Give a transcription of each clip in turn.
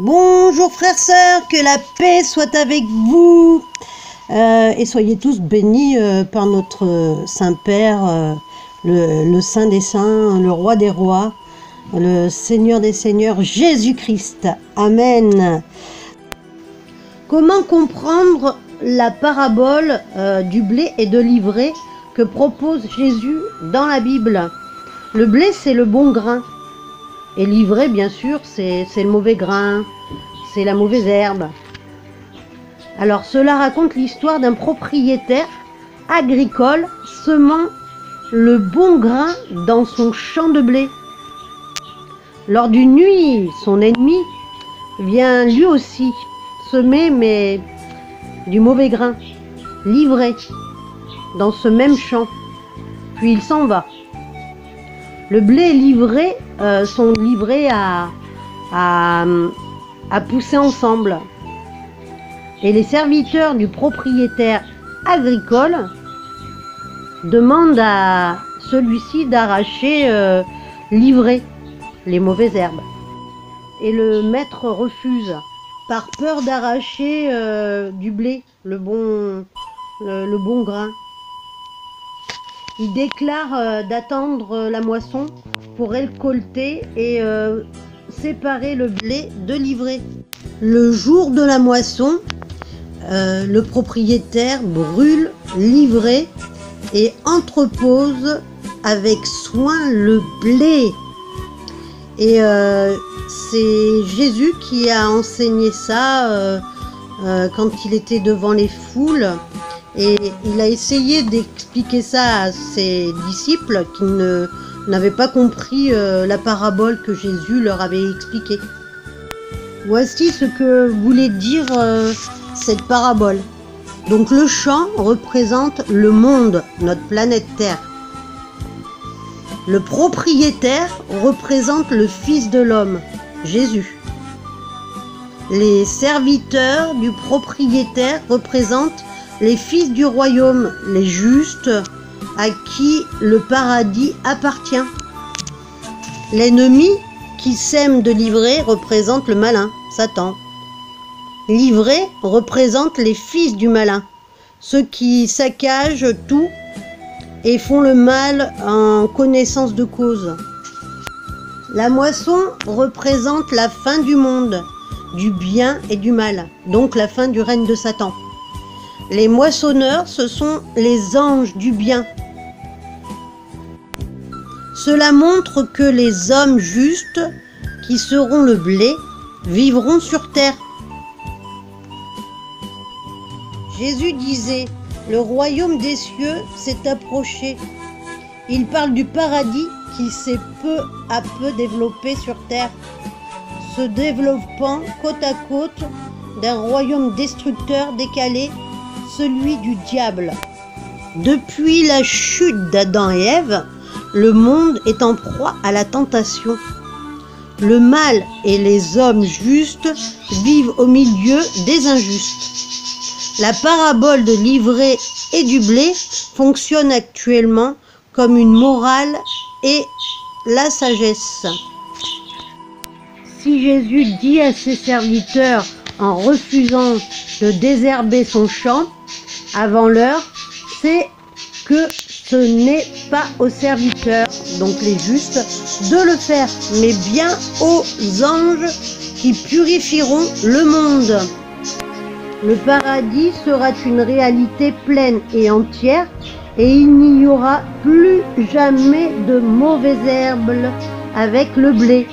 Bonjour frères, sœurs, que la paix soit avec vous et soyez tous bénis par notre Saint-Père, le Saint des Saints, le Roi des Rois, le Seigneur des Seigneurs, Jésus-Christ. Amen. Comment comprendre la parabole du blé et de l'ivraie que propose Jésus dans la Bible? Le blé, c'est le bon grain. Et l'ivraie, bien sûr, c'est le mauvais grain, c'est la mauvaise herbe. Alors, cela raconte l'histoire d'un propriétaire agricole semant le bon grain dans son champ de blé. Lors d'une nuit, son ennemi vient lui aussi semer, mais du mauvais grain, l'ivraie, dans ce même champ. Puis il s'en va. Le blé et l'ivraie sont livrés à pousser ensemble. Et les serviteurs du propriétaire agricole demandent à celui-ci d'arracher l'ivraie, les mauvaises herbes. Et le maître refuse, par peur d'arracher du blé, le bon grain. Il déclare d'attendre la moisson pour récolter et séparer le blé de l'ivraie. Le jour de la moisson, le propriétaire brûle l'ivraie et entrepose avec soin le blé. Et c'est Jésus qui a enseigné ça quand il était devant les foules. Et il a essayé d'expliquer ça à ses disciples qui n'avaient pas compris la parabole que Jésus leur avait expliquée. Voici ce que voulait dire cette parabole. Donc le champ représente le monde, notre planète Terre. Le propriétaire représente le Fils de l'homme, Jésus. Les serviteurs du propriétaire représentent les fils du royaume, les justes, à qui le paradis appartient. L'ennemi qui sème de l'ivraie représente le malin, Satan. L'ivraie représente les fils du malin, ceux qui saccagent tout et font le mal en connaissance de cause. La moisson représente la fin du monde, du bien et du mal, donc la fin du règne de Satan. Les moissonneurs, ce sont les anges du bien. Cela montre que les hommes justes, qui seront le blé, vivront sur terre. Jésus disait, « Le royaume des cieux s'est approché ». Il parle du paradis qui s'est peu à peu développé sur terre, se développant côte à côte d'un royaume destructeur décalé, celui du diable. Depuis la chute d'Adam et Ève, le monde est en proie à la tentation. Le mal et les hommes justes vivent au milieu des injustes. La parabole de l'ivraie et du blé fonctionne actuellement comme une morale et la sagesse. Si Jésus dit à ses serviteurs en refusant de désherber son champ avant l'heure, c'est que ce n'est pas aux serviteurs, donc les justes, de le faire, mais bien aux anges qui purifieront le monde. Le paradis sera une réalité pleine et entière, et il n'y aura plus jamais de mauvaises herbes avec le blé.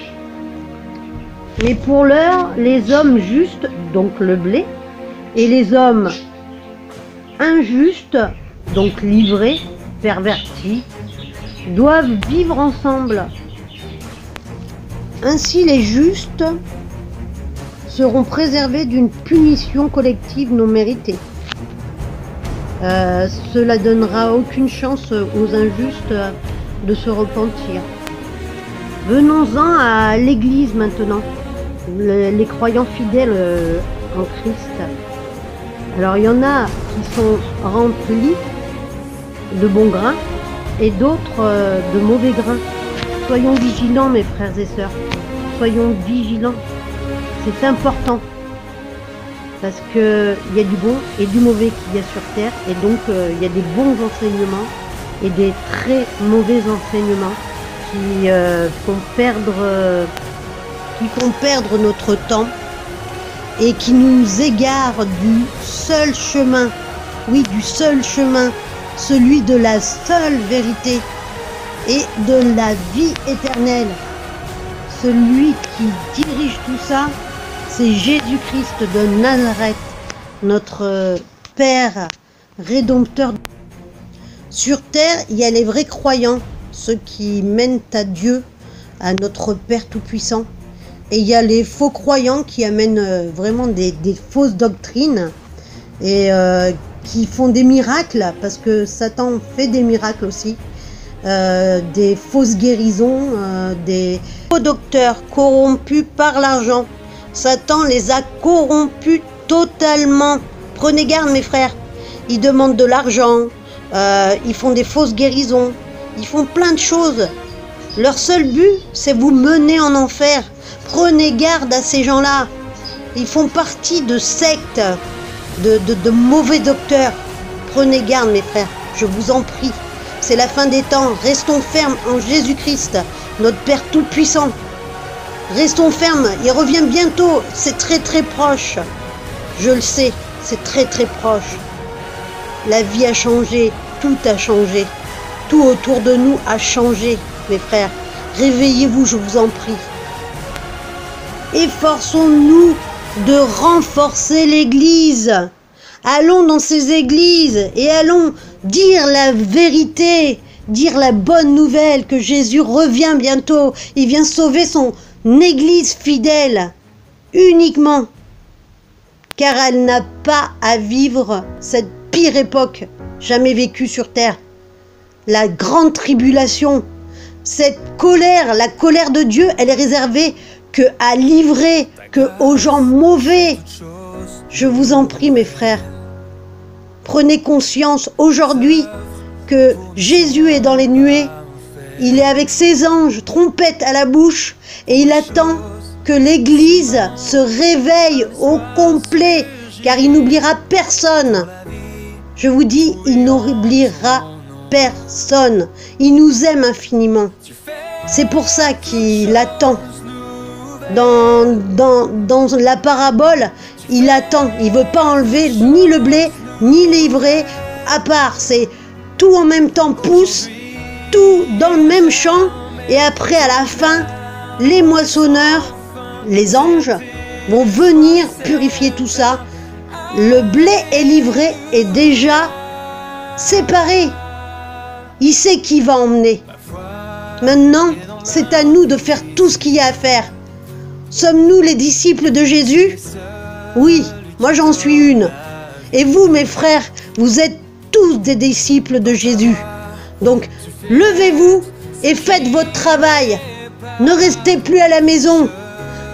Mais pour l'heure, les hommes justes, donc le blé, et les hommes injustes, donc l'ivraie, pervertis, doivent vivre ensemble. Ainsi, les justes seront préservés d'une punition collective non méritée. Cela donnera aucune chance aux injustes de se repentir. Venons-en à l'Église maintenant, les croyants fidèles en Christ. Alors il y en a qui sont remplis de bons grains et d'autres de mauvais grains. Soyons vigilants mes frères et sœurs, soyons vigilants. C'est important. Parce qu'il y a du bon et du mauvais qu'il y a sur Terre. Et donc, il y a des bons enseignements et des très mauvais enseignements qui font perdre notre temps et qui nous égarent du seul chemin. Oui, du seul chemin. Celui de la seule vérité et de la vie éternelle. Celui qui dirige tout ça, c'est Jésus-Christ de Nazareth, notre Père rédempteur. Sur terre, il y a les vrais croyants, ceux qui mènent à Dieu, à notre Père Tout-Puissant. Et il y a les faux croyants qui amènent vraiment des fausses doctrines et qui font des miracles, parce que Satan fait des miracles aussi. Des fausses guérisons, des faux docteurs corrompus par l'argent. Satan les a corrompus totalement. Prenez garde mes frères, ils demandent de l'argent, ils font des fausses guérisons, ils font plein de choses. Leur seul but, c'est vous mener en enfer. Prenez garde à ces gens-là. Ils font partie de sectes, de mauvais docteurs. Prenez garde mes frères, je vous en prie. C'est la fin des temps. Restons fermes en Jésus-Christ, notre Père Tout-Puissant. Restons fermes, il revient bientôt. C'est très très proche. Je le sais, c'est très très proche. La vie a changé, tout a changé. Tout autour de nous a changé, mes frères. Réveillez-vous, je vous en prie. Efforçons-nous de renforcer l'Église. Allons dans ces églises et allons dire la vérité, dire la bonne nouvelle que Jésus revient bientôt. Il vient sauver son Église fidèle uniquement, car elle n'a pas à vivre cette pire époque jamais vécue sur terre. La grande tribulation, cette colère, la colère de Dieu, elle est réservée que à livrer, que aux gens mauvais. Je vous en prie mes frères, prenez conscience aujourd'hui que Jésus est dans les nuées, il est avec ses anges, trompette à la bouche, et il attend que l'Église se réveille au complet, car il n'oubliera personne. Je vous dis, il n'oubliera personne. Il nous aime infiniment. C'est pour ça qu'il attend. Dans la parabole, il attend. Il ne veut pas enlever ni le blé, ni l'ivraie à part. C'est tout en même temps pousse, tout dans le même champ. Et après, à la fin, les moissonneurs, les anges, vont venir purifier tout ça. Le blé et l'ivraie est déjà séparé. Il sait qui va emmener. Maintenant, c'est à nous de faire tout ce qu'il y a à faire. Sommes-nous les disciples de Jésus? Oui, moi j'en suis une. Et vous, mes frères, vous êtes tous des disciples de Jésus. Donc, levez-vous et faites votre travail. Ne restez plus à la maison.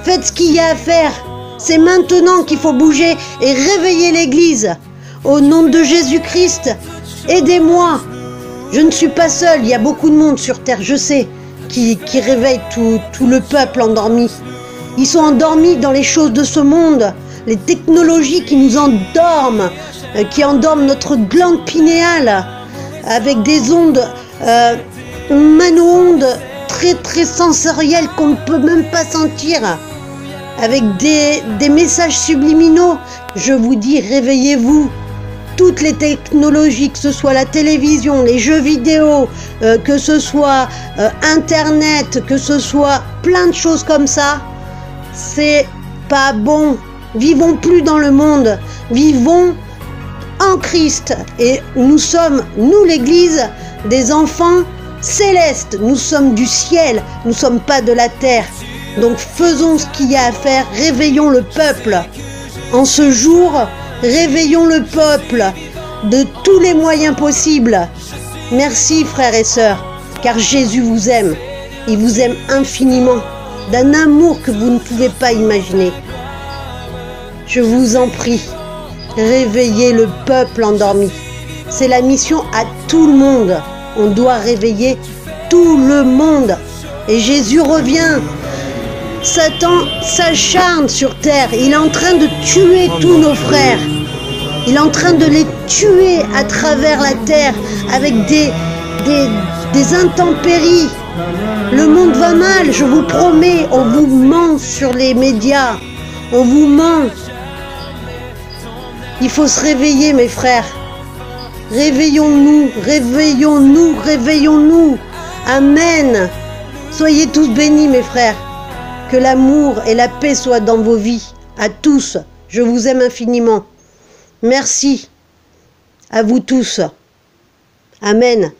Faites ce qu'il y a à faire. C'est maintenant qu'il faut bouger et réveiller l'Église. Au nom de Jésus-Christ, aidez-moi. Je ne suis pas seul, il y a beaucoup de monde sur terre, je sais, qui réveille tout le peuple endormi. Ils sont endormis dans les choses de ce monde, les technologies qui nous endorment, qui endorment notre glande pinéale, avec des ondes, mano-ondes très très sensorielles qu'on ne peut même pas sentir, avec des messages subliminaux. Je vous dis, réveillez-vous. Toutes les technologies, que ce soit la télévision, les jeux vidéo, que ce soit Internet, que ce soit plein de choses comme ça, c'est pas bon. Vivons plus dans le monde, vivons en Christ. Et nous sommes, nous l'Église, des enfants célestes. Nous sommes du ciel, nous ne sommes pas de la terre. Donc faisons ce qu'il y a à faire, réveillons le peuple. En ce jour, réveillons le peuple de tous les moyens possibles. Merci frères et sœurs, car Jésus vous aime. Il vous aime infiniment, d'un amour que vous ne pouvez pas imaginer. Je vous en prie, réveillez le peuple endormi. C'est la mission à tout le monde. On doit réveiller tout le monde. Et Jésus revient. Satan s'acharne sur terre. Il est en train de tuer tous nos frères. Il est en train de les tuer à travers la terre avec des intempéries. Le monde va mal, je vous promets. On vous ment sur les médias. On vous ment. Il faut se réveiller, mes frères. Réveillons-nous, réveillons-nous, réveillons-nous. Amen. Soyez tous bénis, mes frères. Que l'amour et la paix soient dans vos vies. À tous. Je vous aime infiniment. Merci. À vous tous. Amen.